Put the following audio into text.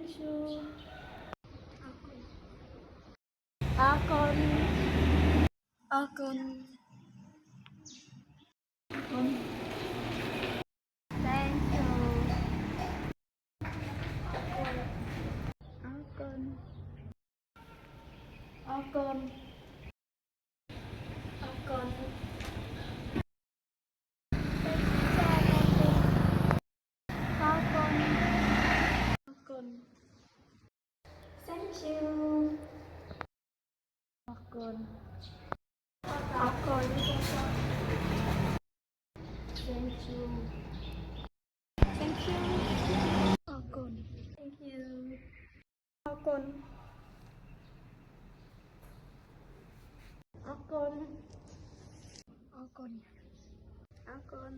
thank you អរគុណអរគុណអរគុណ thank you អរគុណអរគុណអរគុណ អរគុណអរគុណ thank you អរគុណអរគុណ thank you thank you អរគុណ thank you អរគុណអរគុណអរគុណអរគុណ